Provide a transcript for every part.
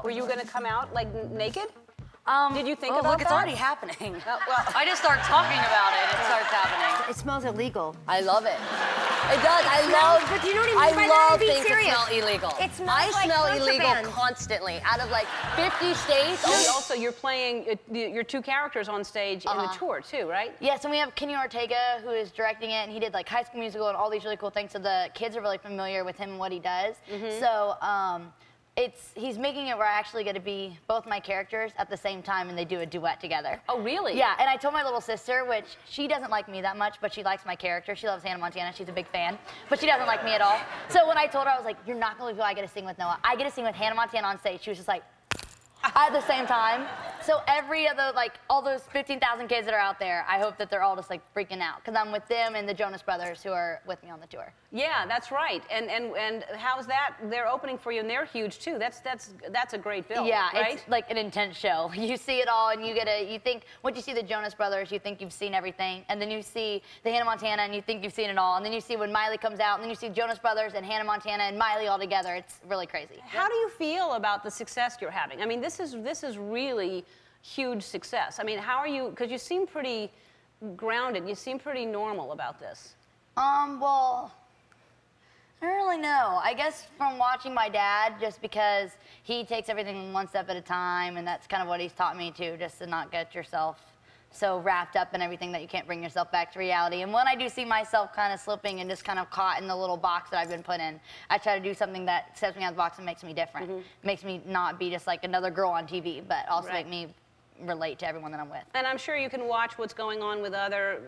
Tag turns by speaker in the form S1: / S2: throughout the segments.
S1: Were you going to come out, like, naked? Did you think about
S2: look,
S1: that?
S2: it's already happening.
S1: Well,
S2: I just start talking about it, it starts happening.
S3: It smells illegal.
S2: I love it. It does.
S3: But do you know what I mean by that? I'm being
S2: things
S3: serious.
S2: that smell illegal.
S3: It smells
S2: I
S3: like
S2: smell illegal
S3: contraband.
S2: constantly. Out of like 50 states.
S1: also, you're playing your two characters on stage in the tour, too, right?
S4: Yes, and we have Kenny Ortega, who is directing it, and he did like High School Musical and all these really cool things, so the kids are really familiar with him and what he does. So he's making it where I actually get to be both my characters at the same time, and they do a duet together.
S1: Oh, really?
S4: Yeah, and I told my little sister, which she doesn't like me that much, but she likes my character. She loves Hannah Montana. She's a big fan, but she doesn't like me at all. So when I told her, I was like, you're not gonna believe who I get to sing with, Noah. I get to sing with Hannah Montana on stage. She was just like, at the same time. So every of the, like, all those 15,000 kids that are out there, I hope that they're all just like freaking out, because I'm with them and the Jonas Brothers who are with me on the tour.
S1: Yeah, that's right. And how's that? They're opening for you, and they're huge too. That's a great bill.
S4: Yeah,
S1: right?
S4: it's like an intense show. You see it all, and you think, once you see the Jonas Brothers, you think you've seen everything, and then you see the Hannah Montana, and you think you've seen it all, and then you see when Miley comes out, and then you see Jonas Brothers and Hannah Montana and Miley all together. It's really crazy.
S1: How do you feel about the success you're having? I mean, this is really huge success. I mean, how are you? Because you seem pretty grounded. You seem pretty normal about this.
S4: Well, I don't really know. I guess from watching my dad, just because he takes everything one step at a time, and that's kind of what he's taught me too, just to not get yourself so wrapped up in everything that you can't bring yourself back to reality. And when I do see myself kind of slipping and just kind of caught in the little box that I've been put in, I try to do something that steps me out of the box and makes me different. Makes me not be just like another girl on TV, but also make me relate to everyone that I'm with.
S1: And I'm sure you can watch what's going on with other,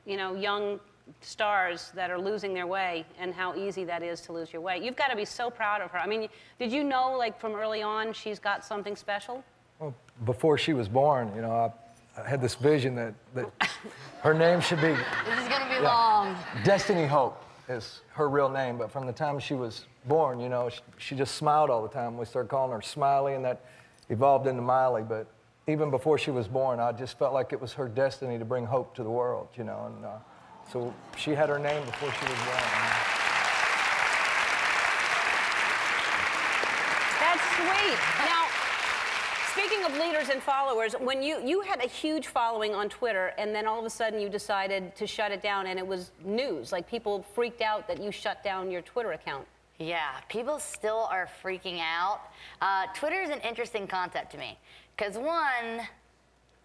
S1: young stars that are losing their way, and how easy that is to lose your way. You've got to be so proud of her. I mean, did you know, like, from early on, she's got something special?
S5: Well, before she was born, I had this vision that her name should be...
S4: This is gonna be long.
S5: Destiny Hope is her real name, but from the time she was born, she just smiled all the time. We started calling her Smiley, and that evolved into Miley, but even before she was born, I just felt like it was her destiny to bring hope to the world, and so she had her name before she was born.
S1: That's sweet. Now, speaking of leaders and followers, when you had a huge following on Twitter, and then all of a sudden you decided to shut it down, and it was news, like people freaked out that you shut down your Twitter account.
S4: Yeah, people still are freaking out. Twitter is an interesting concept to me, because one,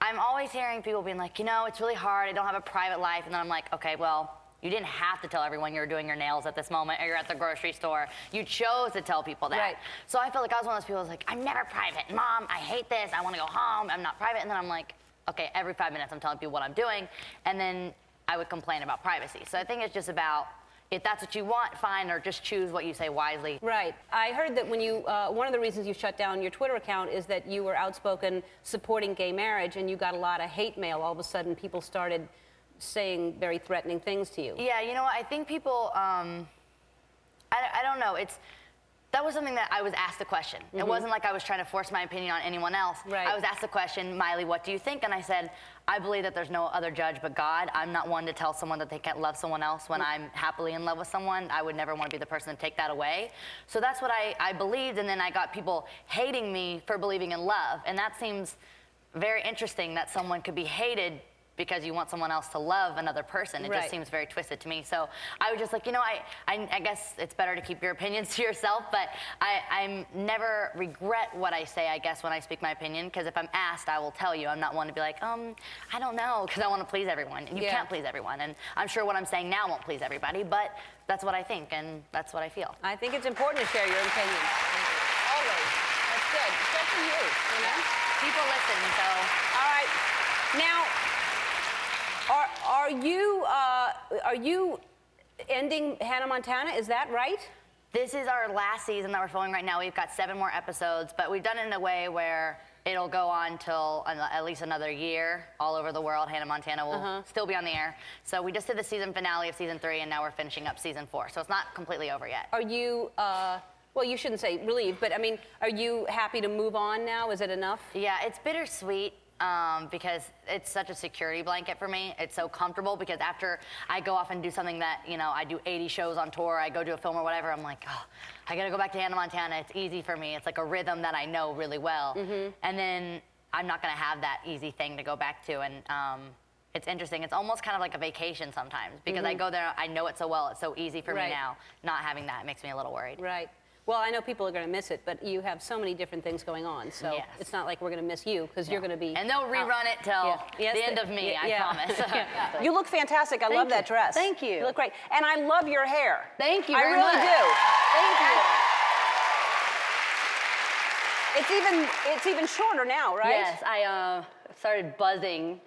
S4: I'm always hearing people being like, it's really hard, I don't have a private life, and then I'm like, okay, well, you didn't have to tell everyone you were doing your nails at this moment, or you're at the grocery store. You chose to tell people that.
S1: Right.
S4: So I felt like I was one of those people who was like, I'm never private. Mom, I hate this. I want to go home. I'm not private. And then I'm like, okay, every 5 minutes I'm telling people what I'm doing. And then I would complain about privacy. So I think it's just about, if that's what you want, fine, or just choose what you say wisely.
S1: Right. I heard that when you, one of the reasons you shut down your Twitter account is that you were outspoken supporting gay marriage, and you got a lot of hate mail. All of a sudden, people started saying very threatening things to you.
S4: Yeah, I think people, I don't know, that was something that I was asked the question. It wasn't like I was trying to force my opinion on anyone else.
S1: Right.
S4: I was asked the question, Miley, what do you think? And I said, I believe that there's no other judge but God. I'm not one to tell someone that they can't love someone else when I'm happily in love with someone. I would never want to be the person to take that away. So that's what I believed, and then I got people hating me for believing in love. And that seems very interesting, that someone could be hated because you want someone else to love another person. It just seems very twisted to me. So I was just like, I guess it's better to keep your opinions to yourself, but I never regret what I say, I guess, when I speak my opinion, because if I'm asked, I will tell you. I'm not one to be like, I don't know, because I want to please everyone. And you can't please everyone. And I'm sure what I'm saying now won't please everybody, but that's what I think, and that's what I feel.
S1: I think it's important to share your opinion. Always. That's good, especially you,
S4: People listen, so.
S1: All right. Now, are you ending Hannah Montana? Is that right?
S4: This is our last season that we're filming right now. We've got 7 more episodes, but we've done it in a way where it'll go on till at least another year all over the world. Hannah Montana will still be on the air. So we just did the season finale of season 3, and now we're finishing up season 4. So it's not completely over yet.
S1: Are you, well, you shouldn't say relieved, but I mean, are you happy to move on now? Is it enough?
S4: Yeah, it's bittersweet. because it's such a security blanket for me. It's so comfortable because after I go off and do something that, you know, I do 80 shows on tour, I go do a film or whatever, I'm like, oh, I gotta go back to Hannah Montana. It's easy for me. It's like a rhythm that I know really well. And then I'm not gonna have that easy thing to go back to. And it's interesting. It's almost kind of like a vacation sometimes because I go there, I know it so well. It's so easy for me now. Not having that makes me a little worried.
S1: Right. Well, I know people are going to miss it, but you have so many different things going on, so
S4: Yes.
S1: it's not like we're going to miss you because you're going to be.
S4: And they'll rerun it till the end of me, I promise.
S1: You look fantastic. I love that dress.
S2: Thank you.
S1: You look great, and I love your hair.
S2: Thank you
S1: I
S2: very
S1: really
S2: much.
S1: do.
S2: Thank you.
S1: It's even shorter now, right?
S2: Yes, I started buzzing,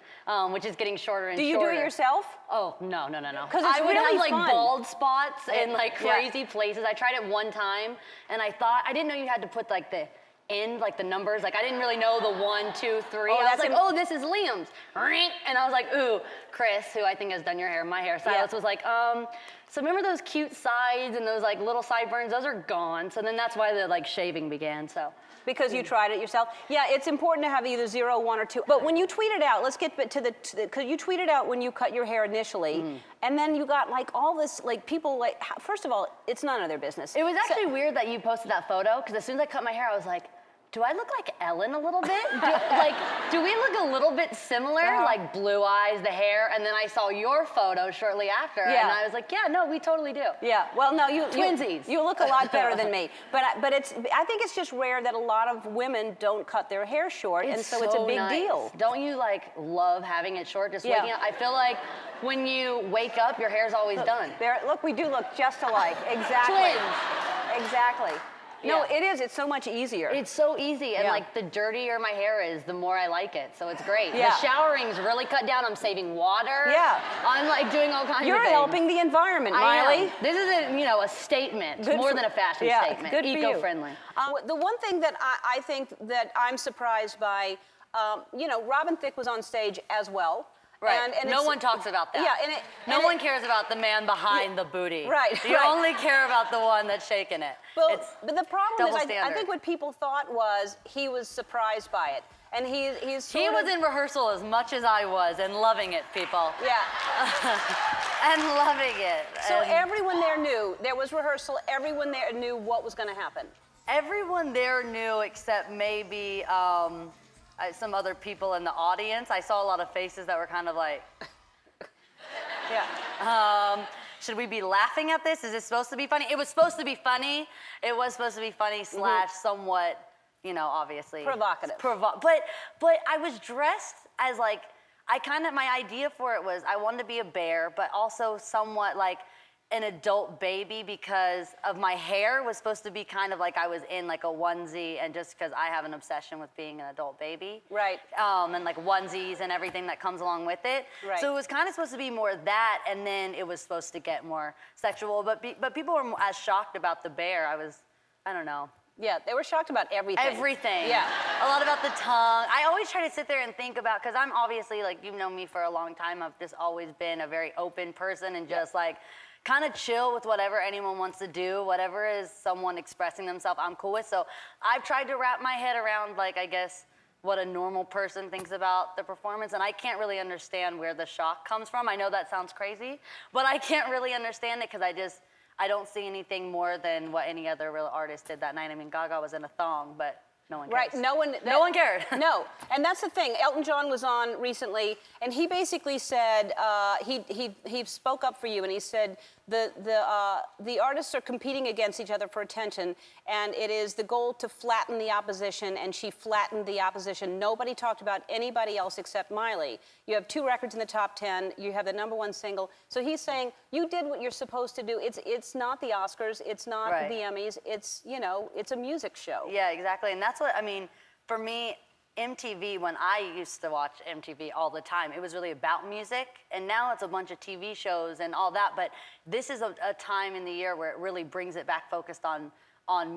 S2: which is getting shorter and
S1: Do you
S2: shorter.
S1: do it yourself?
S2: Oh, no.
S1: 'Cause it's
S2: I would
S1: really
S2: have like
S1: fun.
S2: bald spots in like
S1: Yeah.
S2: crazy places. I tried it one time and I thought, I didn't know you had to put like the end, like the numbers. Like I didn't really know the 1, 2, 3.
S1: Oh,
S2: I was
S1: that's
S2: like,
S1: im-
S2: oh, this is Liam's. And I was like, ooh, Chris, who I think has done your hair, my hairstylist, was like, so remember those cute sides and those like little sideburns? Those are gone. So then that's why the like shaving began, so.
S1: Because you tried it yourself. Yeah, it's important to have either 0, 1, or 2. But when you tweeted out, let's get to the, because you tweeted out when you cut your hair initially, and then you got like all this, like people like, first of all, it's none of their business.
S2: It was actually weird that you posted that photo, because as soon as I cut my hair, I was like, do I look like Ellen a little bit? Do we look a little bit similar? Like blue eyes, the hair, and then I saw your photo shortly after, and I was like, yeah, no, we totally do.
S1: Yeah, well, no, you
S2: Twinsies.
S1: You look a lot better than me, but I think it's just rare that a lot of women don't cut their hair short, and so it's a big
S2: nice.
S1: deal.
S2: Don't you like love having it short? Just
S1: Yeah.
S2: waking up. I feel like when you wake up, your hair's always done.
S1: Look, we do look just alike. Exactly.
S2: Twins.
S1: Exactly. No,
S2: Yeah.
S1: it is. It's so much easier.
S2: It's so easy, and
S1: Yeah.
S2: like the dirtier my hair is, the more I like it. So it's great.
S1: Yeah.
S2: The showering's really cut down. I'm saving water.
S1: Yeah.
S2: I'm like doing all kinds
S1: You're
S2: of things.
S1: helping the environment,
S2: I am.
S1: Miley.
S2: This is a statement,
S1: Good
S2: more
S1: for-
S2: than a fashion
S1: yeah,
S2: statement.
S1: good for you.
S2: Eco-friendly.
S1: The one thing that I think that I'm surprised by, Robin Thicke was on stage as well.
S2: Right.
S1: And
S2: no
S1: it's-
S2: one talks about that.
S1: Yeah,
S2: no one cares about the man behind the booty.
S1: Right,
S2: You
S1: right.
S2: only care about the one that's shaking it.
S1: But
S2: It's
S1: the problem
S2: double
S1: is, I
S2: standard.
S1: think what people thought was he was surprised by it, and he's
S2: He
S1: sort
S2: was
S1: of,
S2: in rehearsal as much as I was and loving it, people.
S1: Yeah.
S2: And loving it.
S1: So
S2: And
S1: everyone there knew there was rehearsal. Everyone there knew what was going to happen.
S2: everyone there knew except maybe some other people in the audience. I saw a lot of faces that were kind of like,
S1: Yeah.
S2: should we be laughing at this? Is this supposed to be funny? It was supposed to be funny. It was supposed to be funny / somewhat, obviously.
S1: Provocative.
S2: But I was dressed as like, my idea for it was I wanted to be a bear, but also somewhat like an adult baby because of my hair was supposed to be kind of like I was in like a onesie, and just because I have an obsession with being an adult baby.
S1: Right.
S2: And like onesies and everything that comes along with it.
S1: Right.
S2: So it was kind of supposed to be more that, and then it was supposed to get more sexual. But people were as shocked about the bear. I don't know.
S1: Yeah, they were shocked about everything.
S2: Everything.
S1: Yeah.
S2: A lot about the tongue. I always try to sit there and think about, because I'm obviously, like, you've known me for a long time. I've just always been a very open person and just like kind of chill with whatever anyone wants to do, whatever is someone expressing themselves, I'm cool with. So I've tried to wrap my head around, like, I guess, what a normal person thinks about the performance, and I can't really understand where the shock comes from. I know that sounds crazy, but I can't really understand it because I don't see anything more than what any other real artist did that night. I mean, Gaga was in a thong, but no one cares.
S1: Right, no one
S2: cared.
S1: No, and that's the thing. Elton John was on recently, and he basically said he spoke up for you, and he said the artists are competing against each other for attention, and it is the goal to flatten the opposition, and she flattened the opposition. Nobody talked about anybody else except Miley. You have 2 records in the top 10. You have the #1 single. So he's saying you did what you're supposed to do. It's not the Oscars. It's not
S2: Right.
S1: the Emmys. It's a music show.
S2: Yeah, exactly. And that's what, I mean, for me, MTV, when I used to watch MTV all the time, it was really about music. And now it's a bunch of TV shows and all that. But this is a time in the year where it really brings it back focused on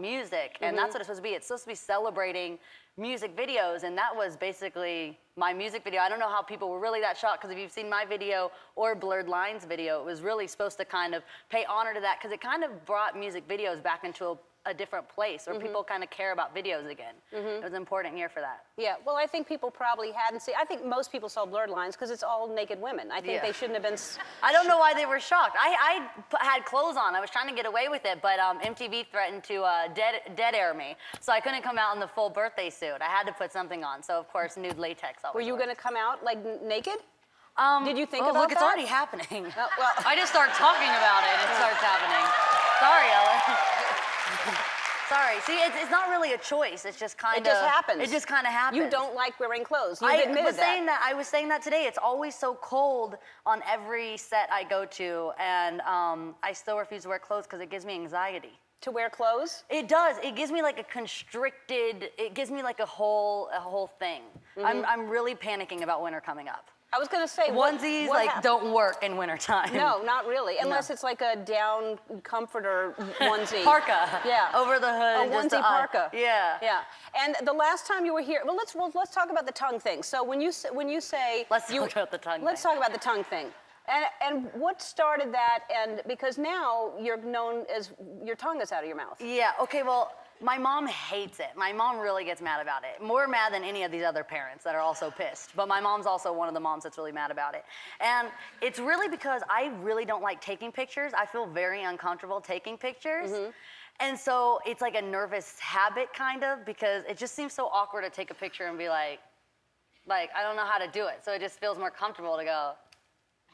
S2: music. And that's what it's supposed to be. It's supposed to be celebrating music videos. And that was basically my music video. I don't know how people were really that shocked, because if you've seen my video or Blurred Lines video, it was really supposed to kind of pay honor to that, because it kind of brought music videos back into a different place where people kind of care about videos again. It was an important year for that.
S1: Yeah, well, I think people probably hadn't seen. I think most people saw Blurred Lines because it's all naked women. I think they shouldn't have been.
S2: I don't know why they were shocked. I had clothes on. I was trying to get away with it, but MTV threatened to dead air me, so I couldn't come out in the full birthday suit. I had to put something on. So of course, nude latex.
S1: Were you going to come out like naked? Did you think about
S2: look,
S1: that?
S2: it's already happening.
S1: Well,
S2: I just start talking about it. It starts happening. Sorry, Ellen. Sorry. See, it's not really a choice. It's just kind of.
S1: It just happens.
S2: It just kind of happens.
S1: You don't like wearing clothes. You've admitted that.
S2: I was saying that today. It's always so cold on every set I go to, and I still refuse to wear clothes because it gives me anxiety.
S1: To wear clothes?
S2: It does. It gives me like a constricted. It gives me like a whole thing. I'm really panicking about winter coming up.
S1: I was going to say
S2: onesies don't work in wintertime.
S1: No, not really, unless it's like a down comforter onesie.
S2: Parka.
S1: Yeah.
S2: Over the hood.
S1: A onesie parka.
S2: Yeah.
S1: Yeah. And the last time you were here, well, let's talk about the tongue thing. So when you say
S2: let's talk about the tongue.
S1: Let's talk about the tongue thing. And what started that? And because now you're known as your tongue is out of your mouth.
S2: Yeah. Okay. Well, my mom hates it. My mom really gets mad about it. More mad than any of these other parents that are also pissed. But my mom's also one of the moms that's really mad about it. And it's really because I really don't like taking pictures. I feel very uncomfortable taking pictures. And so it's like a nervous habit kind of, because it just seems so awkward to take a picture and be like I don't know how to do it. So it just feels more comfortable to go,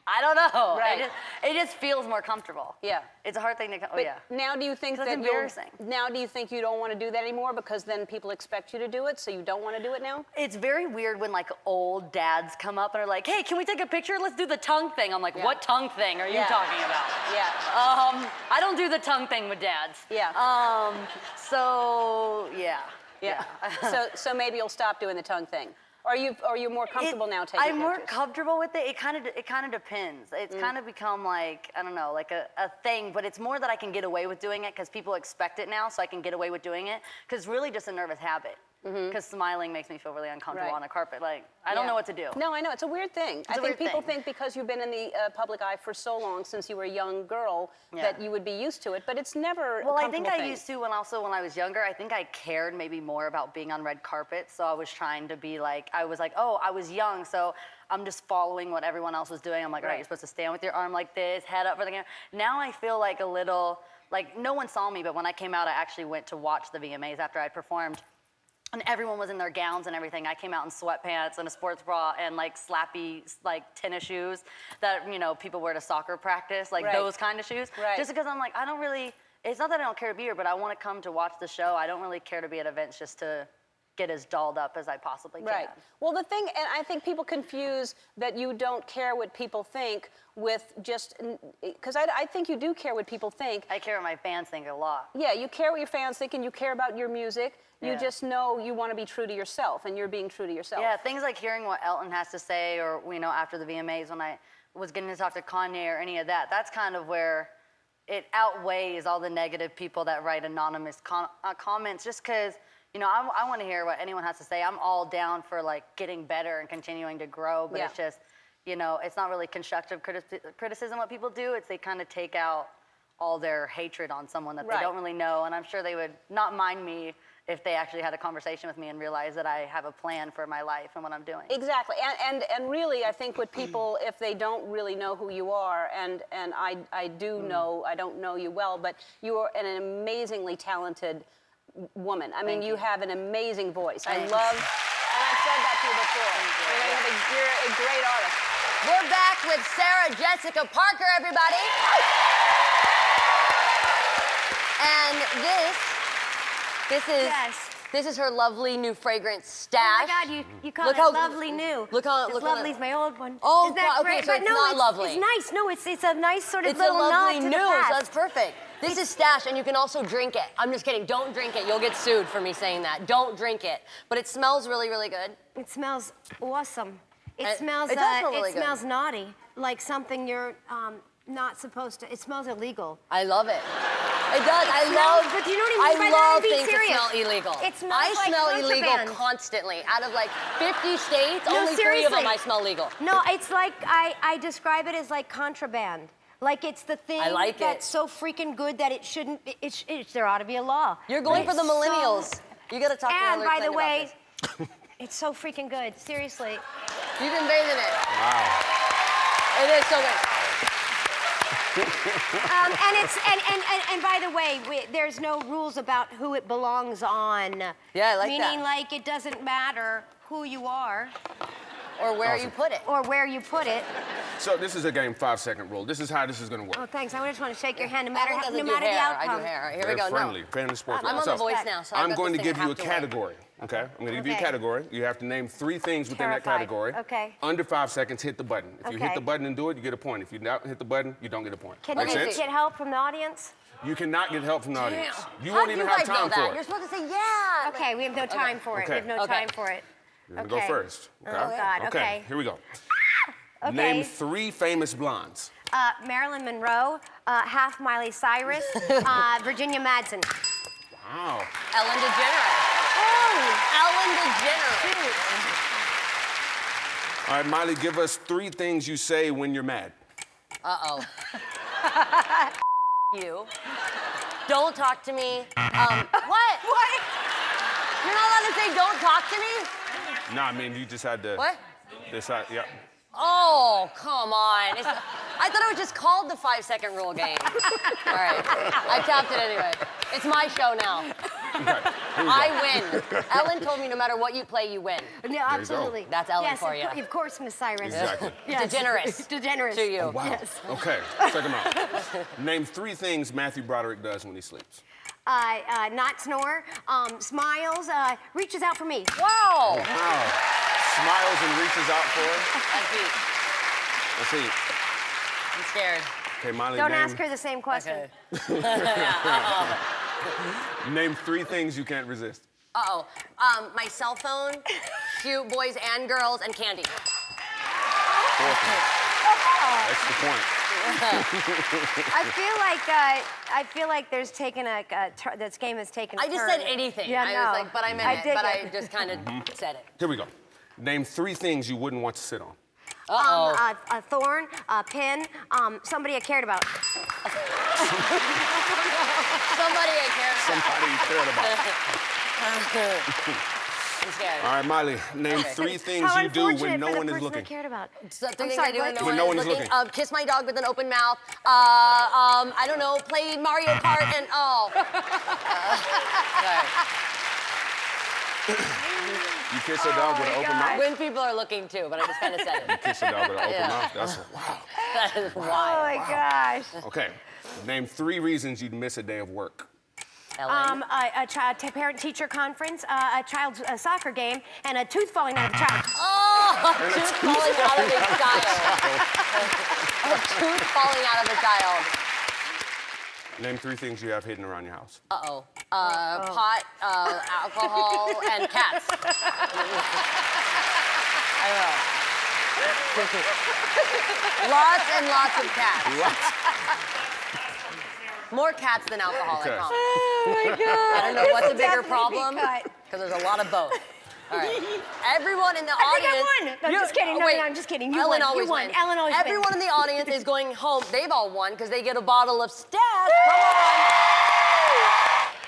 S2: I don't know.
S1: Right.
S2: It just feels more comfortable.
S1: Yeah.
S2: It's a hard thing to.
S1: Now do you think
S2: So it's
S1: that
S2: embarrassing.
S1: now do you think you don't want to do that anymore because then people expect you to do it, so you don't want to do it now?
S2: It's very weird when like old dads come up and are like, "Hey, can we take a picture? Let's do the tongue thing." I'm like, "What tongue thing are you talking about?"
S1: Yeah.
S2: I don't do the tongue thing with dads.
S1: Yeah.
S2: So yeah.
S1: Yeah. so maybe you'll stop doing the tongue thing. Are you more comfortable now taking
S2: I'm more
S1: pictures?
S2: comfortable with it. It kind of depends. It's kind of become like, I don't know, like a thing, but it's more that I can get away with doing it because people expect it now, so I can get away with doing it, because it's really just a nervous habit. Because smiling makes me feel really uncomfortable on a carpet. Like, I don't know what to do.
S1: No, I know. It's a weird thing. I think people think because you've been in the public eye for so long, since you were a young girl, that you would be used to it, but it's never
S2: Well,
S1: a
S2: I think
S1: comfortable
S2: I
S1: thing.
S2: used to when I was younger. I think I cared maybe more about being on red carpets, so I was trying to be like, oh, I was young, so I'm just following what everyone else was doing. I'm like, all right, you're supposed to stand with your arm like this, head up for the camera. Now I feel like a little, like no one saw me, but when I came out, I actually went to watch the VMAs after I'd performed. And everyone was in their gowns and everything. I came out in sweatpants and a sports bra and like slappy like tennis shoes that, you know, people wear to soccer practice, like those kind of shoes.
S1: Right.
S2: Just because I'm like, I don't really, it's not that I don't care to be here, but I want to come to watch the show. I don't really care to be at events just to get as dolled up as I possibly can.
S1: Right. Well, the thing, and I think people confuse that you don't care what people think with just, because I think you do care what people think.
S2: I care what my fans think a lot.
S1: Yeah, you care what your fans think and you care about your music. You
S2: Yeah.
S1: just know you want to be true to yourself, and you're being true to yourself.
S2: Yeah, things like hearing what Elton has to say, or, you know, after the VMAs when I was getting to talk to Kanye or any of that, that's kind of where it outweighs all the negative people that write anonymous comments, just because, you know, I want to hear what anyone has to say. I'm all down for like getting better and continuing to grow, but it's just, you know, it's not really constructive criticism what people do. It's they kind of take out all their hatred on someone that they don't really know, and I'm sure they would not mind me if they actually had a conversation with me and realized that I have a plan for my life and what I'm doing.
S1: Exactly, and really, I think what people, if they don't really know who you are, and I do know, I don't know you well, but you are an amazingly talented woman. I mean, you have an amazing voice. I love, and I've said that to you before. You're a great artist.
S3: We're back with Sarah Jessica Parker, everybody. And this is her lovely new fragrance stash.
S6: Oh my God, you call
S3: Look
S6: it
S3: how-
S6: lovely new.
S3: Look how
S6: It's
S3: look how
S6: lovely's my old one.
S3: Oh,
S6: Is that
S3: God, okay,
S6: great?
S3: so
S6: But
S3: it's
S6: no,
S3: not lovely.
S6: It's nice. No, it's a nice sort of
S3: It's a
S6: little
S3: lovely
S6: nod to
S3: new,
S6: the
S3: so
S6: past.
S3: that's perfect. This is stash, and you can also drink it. I'm just kidding. Don't drink it. You'll get sued for me saying that. Don't drink it. But it smells really, really good.
S6: It smells awesome. It
S3: It
S6: smells.
S3: does smell really
S6: it
S3: good.
S6: smells naughty, like something you're not supposed to. It smells illegal.
S3: I love it. It does.
S6: But you know what I mean by that?
S3: love
S6: I'm being
S3: things
S6: serious.
S3: that smell illegal.
S6: It smells
S3: I
S6: like
S3: smell illegal
S6: contraband.
S3: constantly. Out of like 50 states,
S6: No,
S3: only 3 of them
S6: seriously.
S3: I smell legal.
S6: No, it's like I describe it as like contraband. Like it's the thing
S3: I like
S6: that's
S3: it.
S6: so freaking good that it shouldn't. There ought to be a law.
S3: You're going for the millennials. You gotta talk to
S6: And
S3: Hillary
S6: by the
S3: Clinton
S6: way,
S3: about this.
S6: it's so freaking good. Seriously.
S3: You've been bathing it.
S7: Wow.
S3: It is so good.
S6: And by the way, there's no rules about who it belongs on.
S3: Yeah, I like
S6: Meaning,
S3: that.
S6: like, it doesn't matter who you are
S3: Or where you put it.
S6: or where you put it.
S7: So this is a game 5-second rule. This is how this is going to work.
S6: Oh, thanks. I just want to shake your hand, no
S3: Alan
S6: matter,
S3: doesn't
S6: no
S3: do
S6: matter the
S3: hair.
S6: outcome.
S3: I do hair. All right, here
S7: Very
S3: we go.
S7: friendly,
S3: No.
S7: friendly sports.
S3: I'm on
S7: So,
S3: the Voice now, so I've
S7: I'm
S3: got
S7: going to
S3: this thing
S7: give
S3: I
S7: you a
S3: have to
S7: category. Okay, I'm going to give you a
S6: Okay.
S7: category. You have to name 3 things within that
S6: Terrified.
S7: category.
S6: Okay.
S7: Under 5 seconds, hit the button. If you hit
S6: Okay.
S7: the button and do it, you get a point. If you don't hit the button, you don't get a point.
S6: Can
S7: Make
S6: we
S7: sense?
S6: get help from the audience?
S7: You cannot get help from the audience. You
S3: How
S7: won't
S3: do
S7: even
S3: you
S7: have
S3: guys know
S7: time
S3: that?
S7: for
S3: You're
S7: it.
S3: supposed to say yeah.
S6: Okay, we have no time for it.
S7: Okay.
S6: We have no
S3: Okay.
S6: time for it.
S7: You're going to go first. Okay?
S6: Oh, God. Okay.
S7: Here we go.
S6: Okay.
S7: Name 3 famous blondes.
S6: Marilyn Monroe, half Miley Cyrus, Virginia Madsen.
S7: Wow.
S3: Ellen DeGeneres.
S6: Oh!
S3: Ellen DeGeneres.
S7: All right, Miley, give us 3 things you say when you're mad.
S3: Uh-oh. You. Don't talk to me. What? What? You're not allowed to say don't talk to me?
S7: No, I mean, you just had to
S3: What?
S7: decide. Yeah.
S3: Oh, come on. I thought it was just called the 5-second rule game. All right. I tapped it anyway. It's my show now.
S7: Okay, here we go.
S3: I win. Ellen told me no matter what you play, you win.
S6: No, absolutely.
S3: That's Ellen
S6: yes,
S3: for you.
S6: Of course, Miss Cyrus.
S7: Exactly.
S6: Yes.
S3: Degenerous.
S6: Degenerous.
S3: To you.
S7: Wow.
S6: Yes.
S7: Okay, check him out. Name 3 things Matthew Broderick does when he sleeps.
S6: Not snore, smiles, reaches out for me.
S3: Wow.
S7: Wow. Smiles and reaches out for her.
S3: That's deep.
S7: Let's see.
S3: I'm scared.
S7: Okay, Miley,
S6: Don't
S7: name,
S6: ask her the same question.
S7: name 3 things you can't resist.
S3: Uh-oh. My cell phone, cute boys and girls, and candy.
S7: 4 things. Extra point.
S6: I feel like there's taken this game has taken a
S3: I just
S6: turn.
S3: said anything.
S6: Yeah,
S3: I
S6: no.
S3: was like, but I meant
S6: I
S3: it.
S6: dig
S3: But
S6: it.
S3: I just kind of said it.
S7: Here we go. Name 3 things you wouldn't want to sit on.
S3: Uh-oh.
S6: A thorn, a pin, somebody I cared about.
S3: Somebody I care about.
S7: Somebody you cared about.
S3: I'm scared.
S7: All right, Miley, name 3 things
S6: How
S7: you do
S6: unfortunate
S7: when no
S6: for the
S7: one is
S6: person
S7: looking.
S6: I cared about.
S3: So,
S6: I'm
S3: things
S6: sorry,
S3: I do
S6: what?
S3: when no one is looking. Kiss my dog with an open mouth. I don't know, play Mario Kart and sorry.
S7: You kiss a dog with an open mouth?
S3: When people are looking too, but I just kind of said it.
S7: Kiss a dog with an open
S3: Yeah.
S7: mouth? That's wow.
S3: That is
S6: Oh
S3: wild.
S6: my gosh.
S7: Okay. Name 3 reasons you'd miss a day of work.
S3: Ellen.
S6: A parent-teacher conference, a child's soccer game, and a tooth falling out of the child.
S3: Oh, a tooth falling out of a child. A tooth falling out of a child.
S7: Name 3 things you have hidden around your house.
S3: Uh-oh. Pot, alcohol, and cats. I don't know. Lots and lots of cats. More cats than alcohol,
S7: Okay.
S3: I promise.
S6: Oh my God.
S3: I don't know what's a bigger
S6: Definitely
S3: problem,
S6: be cut.
S3: because there's a lot of both. All right. Everyone in the
S6: I think I
S3: audience.
S6: won. No, I'm just kidding. No,
S3: wait.
S6: no, I'm just kidding. You
S3: Ellen
S6: won. You
S3: always
S6: won.
S3: wins.
S6: Ellen always wins.
S3: Everyone in the audience is going home. They've all won because they get a bottle of Stash. Come on.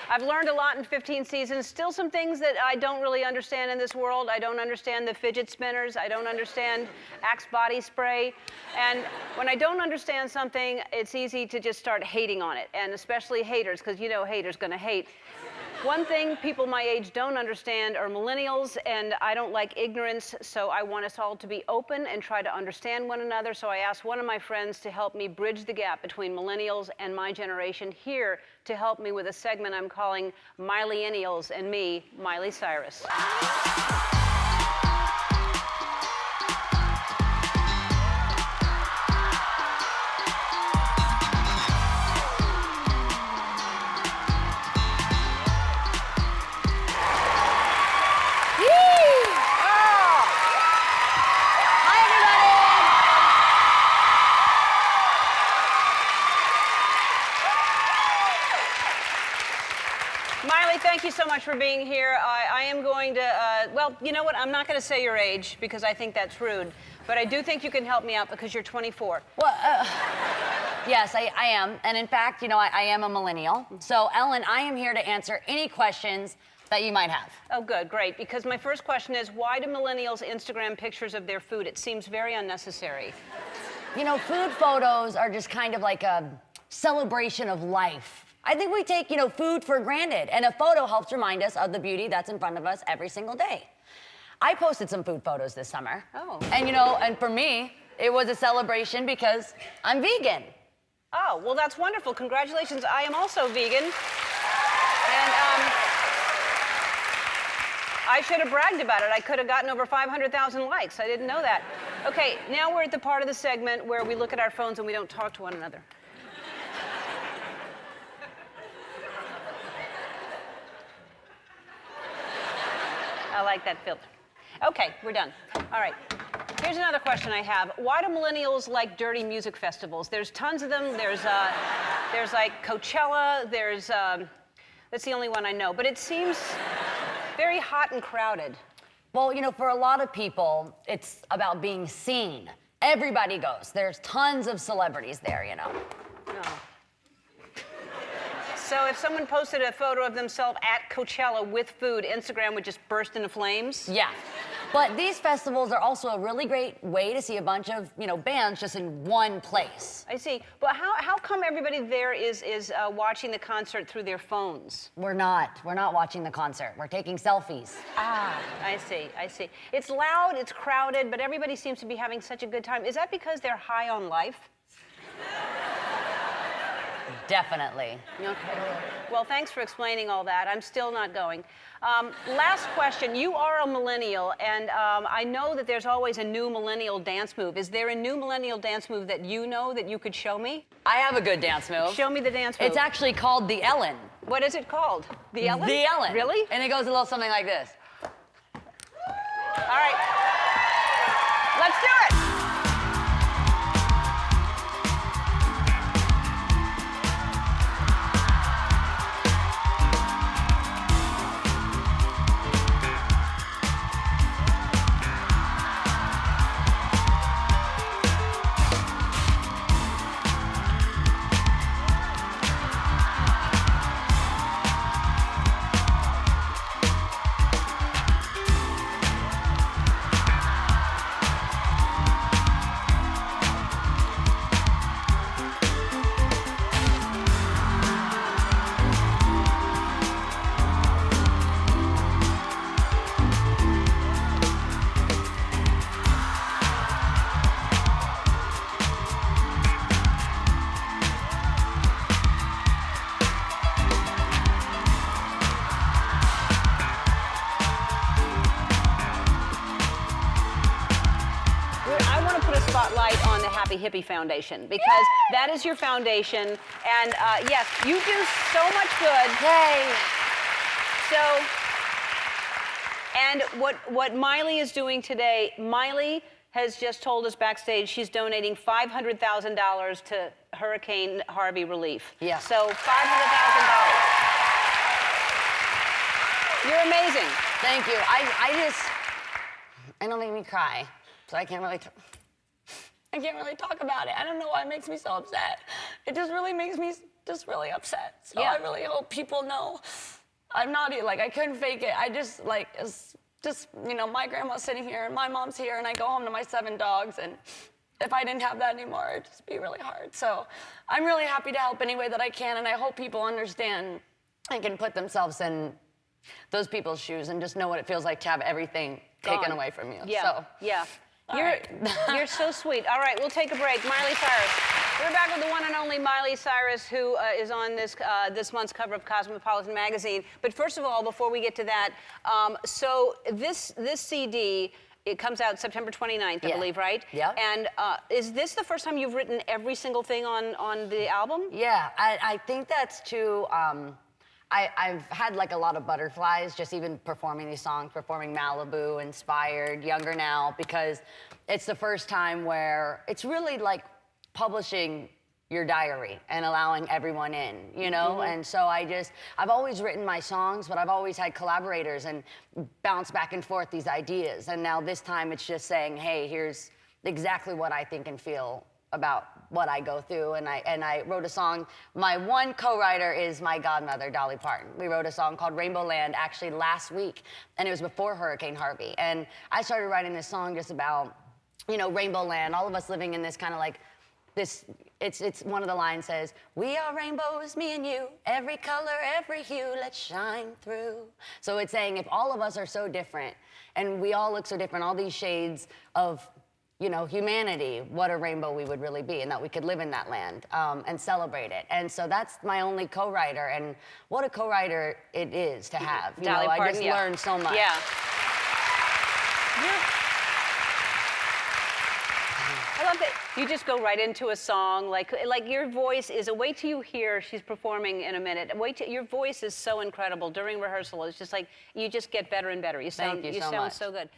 S1: I've learned a lot in 15 seasons. Still some things that I don't really understand in this world. I don't understand the fidget spinners. I don't understand Axe body spray. And when I don't understand something, it's easy to just start hating on it, and especially haters, because you know haters gonna hate. One thing people my age don't understand are millennials, and I don't like ignorance, so I want us all to be open and try to understand one another. So I asked one of my friends to help me bridge the gap between millennials and my generation here to help me with a segment I'm calling Millennials and me, Miley Cyrus. Miley, thank you so much for being here. I am going to, well, you know what? I'm not going to say your age because I think that's rude. But I do think you can help me out because you're 24.
S4: Well, yes, I am. And in fact, you know, I am a millennial. So, Ellen, I am here to answer any questions that you might have.
S1: Oh, good, great. Because my first question is, why do millennials Instagram pictures of their food? It seems very unnecessary.
S4: You know, food photos are just kind of like a celebration of life. I think we take, you know, food for granted, and a photo helps remind us of the beauty that's in front of us every single day. I posted some food photos this summer.
S1: Oh.
S4: And, you know, and for me, it was a celebration because I'm vegan.
S1: Oh, well, that's wonderful. Congratulations. I am also vegan. And I should have bragged about it. I could have gotten over 500,000 likes. I didn't know that. Okay, now we're at the part of the segment where we look at our phones and we don't talk to one another. I like that filter. Okay, we're done. All right. Here's another question I have. Why do millennials like dirty music festivals? There's tons of them. There's like Coachella. That's the only one I know. But it seems very hot and crowded.
S4: Well, you know, for a lot of people, it's about being seen. Everybody goes. There's tons of celebrities there, you know.
S1: Oh. So if someone posted a photo of themselves at Coachella with food, Instagram would just burst into flames?
S4: Yeah. But these festivals are also a really great way to see a bunch of, you know, bands just in one place.
S1: I see. But how come everybody there is watching the concert through their phones?
S4: We're not watching the concert. We're taking selfies.
S1: Ah, I see, I see. It's loud, it's crowded, but everybody seems to be having such a good time. Is that because they're high on life?
S4: Definitely.
S1: Okay. Well, thanks for explaining all that. I'm still not going. Last question. You are a millennial, and I know that there's always a new millennial dance move. Is there a new millennial dance move that you know that you could show me?
S4: I have a good dance move.
S1: Show me the dance move.
S4: It's actually called The Ellen.
S1: What is it called? The Ellen?
S4: The Ellen.
S1: Really?
S4: And it goes a little something like this.
S1: All right. Let's do it. Spotlight on the Happy Hippie Foundation because that is your foundation, and yes, you do so much good.
S4: Yay.
S1: So, and what Miley is doing today, Miley has just told us backstage she's donating $500,000 to Hurricane Harvey relief.
S4: Yeah.
S1: So $500,000. You're amazing.
S4: Thank you. I don't make me cry, so I can't really talk about it. I don't know why it makes me so upset. It just really makes me just really upset. So
S1: Yeah.
S4: I really hope people know I'm not, like, I couldn't fake it. I just, like, it's just, you know, my grandma's sitting here and my mom's here and I go home to my 7 dogs, and if I didn't have that anymore, it'd just be really hard. So I'm really happy to help any way that I can, and I hope people understand and can put themselves in those people's shoes and just know what it feels like to have everything taken
S1: Gone.
S4: away from you.
S1: Yeah,
S4: So.
S1: yeah.
S4: All
S1: You're so sweet. All right, we'll take a break. Miley Cyrus. We're back with the one and only Miley Cyrus, who is on this month's cover of Cosmopolitan magazine. But first of all, before we get to that, so this CD, it comes out September 29th, I believe, right?
S4: Yeah.
S1: And is this the first time you've written every single thing on the album?
S4: Yeah, I think that's too. I've had like a lot of butterflies just even performing these songs, performing Malibu, Inspired, Younger Now, because it's the first time where it's really like publishing
S3: your diary and allowing everyone in, you know? And so I've always written my songs, but I've always had collaborators and bounce back and forth these ideas. And now this time it's just saying, hey, here's exactly what I think and feel about what I go through. And I wrote a song. My one co-writer is my godmother, Dolly Parton. We wrote a song called Rainbow Land actually last week, and it was before Hurricane Harvey. And I started writing this song just about, you know, Rainbow Land, all of us living in this kind of like, it's one of the lines says, we are rainbows, me and you, every color, every hue, let's shine through. So it's saying if all of us are so different and we all look so different, all these shades of, you know, humanity, what a rainbow we would really be, and that we could live in that land and celebrate it. And so that's my only co-writer, and what a co-writer it is to have. You
S1: Dolly
S3: know, I
S1: Parton,
S3: just
S1: yeah.
S3: learned so much.
S1: Yeah. I love that you just go right into a song. Like your voice is, wait till you hear she's performing in a minute. Wait till, your voice is so incredible during rehearsal. It's just like, you just get better and better. You sound
S3: Thank you so
S1: sound
S3: much.
S1: so good.